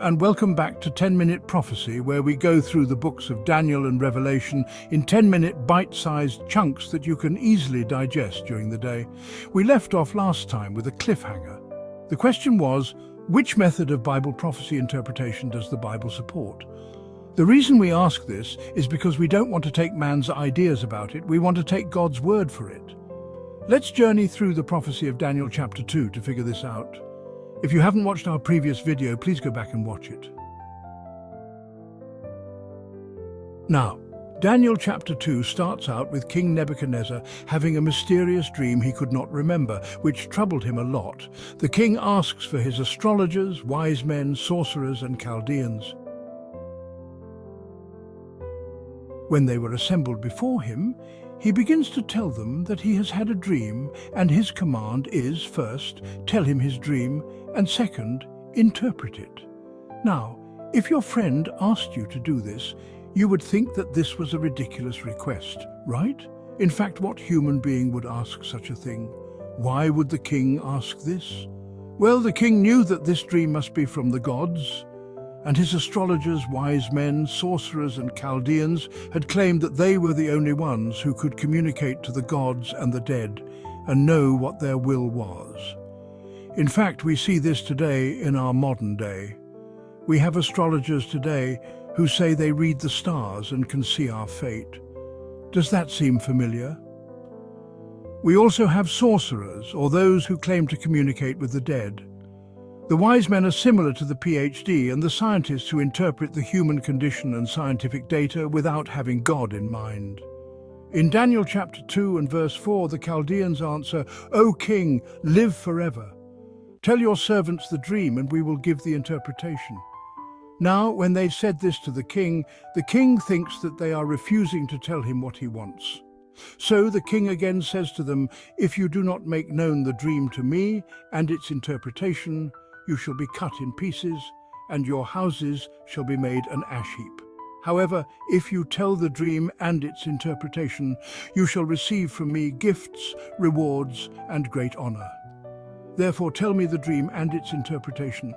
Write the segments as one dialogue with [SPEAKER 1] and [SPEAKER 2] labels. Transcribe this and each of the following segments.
[SPEAKER 1] and welcome back to 10-Minute Prophecy, where we go through the books of Daniel and Revelation in 10-minute bite-sized chunks that you can easily digest during the day. We left off last time with a cliffhanger. The question was, which method of Bible prophecy interpretation does the Bible support? The reason we ask this is because we don't want to take man's ideas about it, we want to take God's word for it. Let's journey through the prophecy of Daniel chapter 2 to figure this out. If you haven't watched our previous video, please go back and watch it. Now, Daniel chapter 2 starts out with King Nebuchadnezzar having a mysterious dream he could not remember, which troubled him a lot. The king asks for his astrologers, wise men, sorcerers, and Chaldeans. When they were assembled before him, he begins to tell them that he has had a dream, and his command is, first, tell him his dream, and second, interpret it. Now, if your friend asked you to do this, you would think that this was a ridiculous request, right? In fact, what human being would ask such a thing? Why would the king ask this? Well, the king knew that this dream must be from the gods, and his astrologers, wise men, sorcerers, and Chaldeans had claimed that they were the only ones who could communicate to the gods and the dead and know what their will was. In fact, we see this today in our modern day. We have astrologers today who say they read the stars and can see our fate. Does that seem familiar? We also have sorcerers, or those who claim to communicate with the dead. The wise men are similar to the PhD and the scientists who interpret the human condition and scientific data without having God in mind. In Daniel chapter 2 and verse 4, the Chaldeans answer, "O king, live forever. Tell your servants the dream and we will give the interpretation." Now, when they said this to the king thinks that they are refusing to tell him what he wants. So the king again says to them, "If you do not make known the dream to me and its interpretation, you shall be cut in pieces, and your houses shall be made an ash heap. However, if you tell the dream and its interpretation, you shall receive from me gifts, rewards, and great honor. Therefore tell me the dream and its interpretation."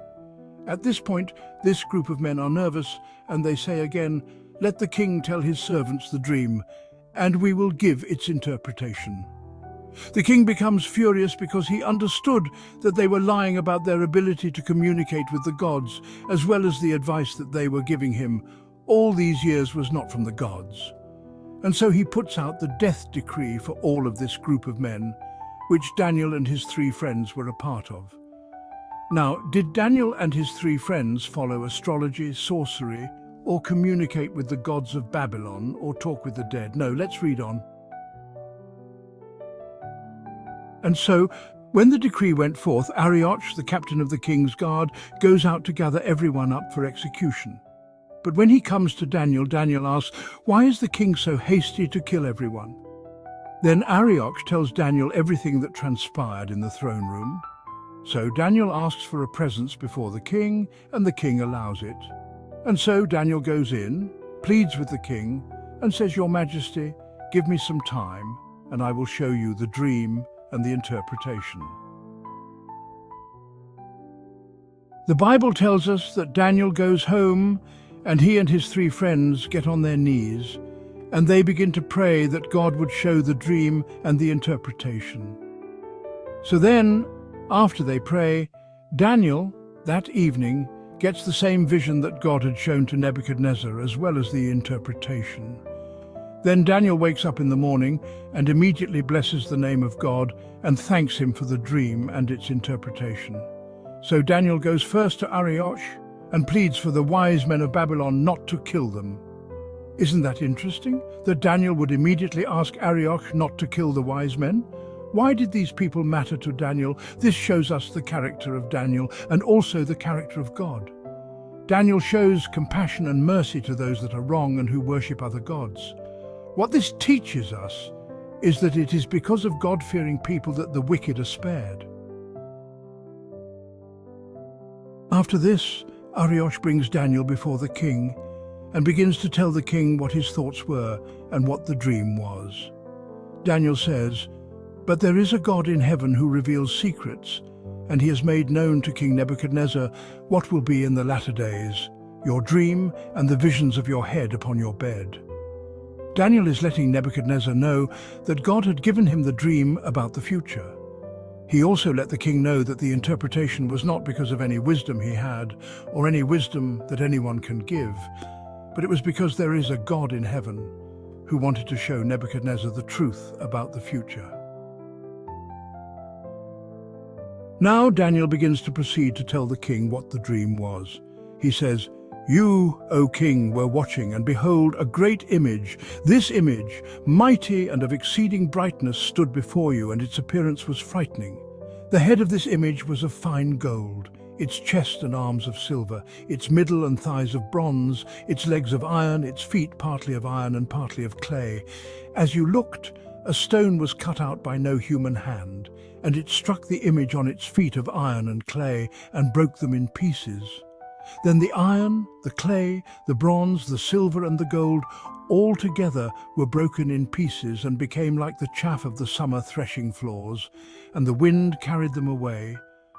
[SPEAKER 1] At this point, this group of men are nervous, and they say again, "Let the king tell his servants the dream, and we will give its interpretation." The king becomes furious because he understood that they were lying about their ability to communicate with the gods, as well as the advice that they were giving him all these years was not from the gods. And so he puts out the death decree for all of this group of men, which Daniel and his 3 friends were a part of. Now, did Daniel and his 3 friends follow astrology, sorcery, or communicate with the gods of Babylon, or talk with the dead? No, let's read on. And so, when the decree went forth, Arioch, the captain of the king's guard, goes out to gather everyone up for execution. But when he comes to Daniel, Daniel asks, "Why is the king so hasty to kill everyone?" Then Arioch tells Daniel everything that transpired in the throne room. So Daniel asks for a presence before the king, and the king allows it. And so Daniel goes in, pleads with the king, and says, "Your Majesty, give me some time, and I will show you the dream and the interpretation." The Bible tells us that Daniel goes home, and he and his 3 friends get on their knees, and they begin to pray that God would show the dream and the interpretation. So then, after they pray, Daniel, that evening, gets the same vision that God had shown to Nebuchadnezzar, as well as the interpretation. Then Daniel wakes up in the morning and immediately blesses the name of God and thanks him for the dream and its interpretation. So Daniel goes first to Arioch and pleads for the wise men of Babylon not to kill them. Isn't that interesting, that Daniel would immediately ask Arioch not to kill the wise men? Why did these people matter to Daniel? This shows us the character of Daniel and also the character of God. Daniel shows compassion and mercy to those that are wrong and who worship other gods. What this teaches us is that it is because of God-fearing people that the wicked are spared. After this, Arioch brings Daniel before the king and begins to tell the king what his thoughts were and what the dream was. Daniel says, "But there is a God in heaven who reveals secrets, and he has made known to King Nebuchadnezzar what will be in the latter days, your dream and the visions of your head upon your bed. Daniel is letting Nebuchadnezzar know that God had given him the dream about the future. He also let the king know that the interpretation was not because of any wisdom he had, or any wisdom that anyone can give, but it was because there is a God in heaven who wanted to show Nebuchadnezzar the truth about the future. Now Daniel begins to proceed to tell the king what the dream was. He says, "You, O king, were watching, and behold, a great image. This image, mighty and of exceeding brightness, stood before you, and its appearance was frightening. The head of this image was of fine gold, its chest and arms of silver, its middle and thighs of bronze, its legs of iron, its feet partly of iron and partly of clay. As you looked, a stone was cut out by no human hand, and it struck the image on its feet of iron and clay, and broke them in pieces. Then the iron, the clay, the bronze, the silver and the gold all together were broken in pieces and became like the chaff of the summer threshing floors, and the wind carried them away,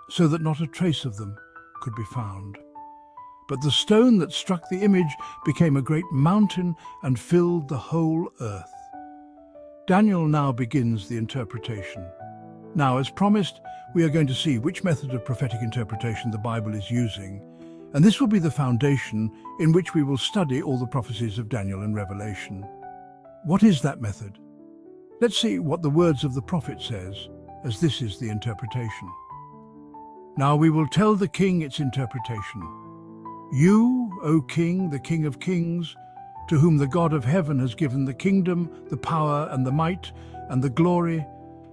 [SPEAKER 1] so that not a trace of them could be found. But the stone that struck the image became a great mountain and filled the whole earth." Daniel now begins the interpretation. Now, as promised, we are going to see which method of prophetic interpretation the Bible is using, and this will be the foundation in which we will study all the prophecies of Daniel and Revelation. What is that method? Let's see what the words of the prophet says, as this is the interpretation. "Now we will tell the king its interpretation. You, O king, the King of kings, to whom the God of heaven has given the kingdom, the power and the might and the glory,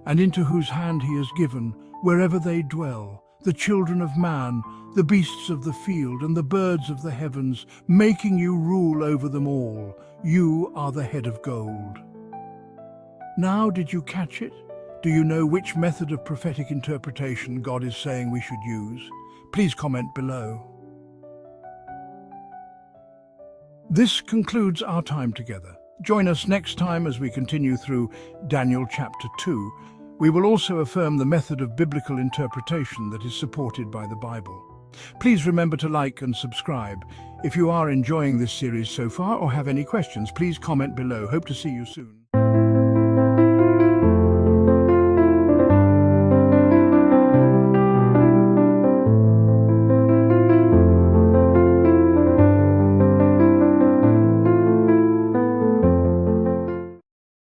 [SPEAKER 1] and into whose hand he has given, wherever they dwell, the children of man, the beasts of the field, and the birds of the heavens, making you rule over them all. You are the head of gold." Now, did you catch it? Do you know which method of prophetic interpretation God is saying we should use? Please comment below. This concludes our time together. Join us next time as we continue through Daniel chapter 2. We will also affirm the method of biblical interpretation that is supported by the Bible. Please remember to like and subscribe. If you are enjoying this series so far or have any questions, please comment below. Hope to see you soon.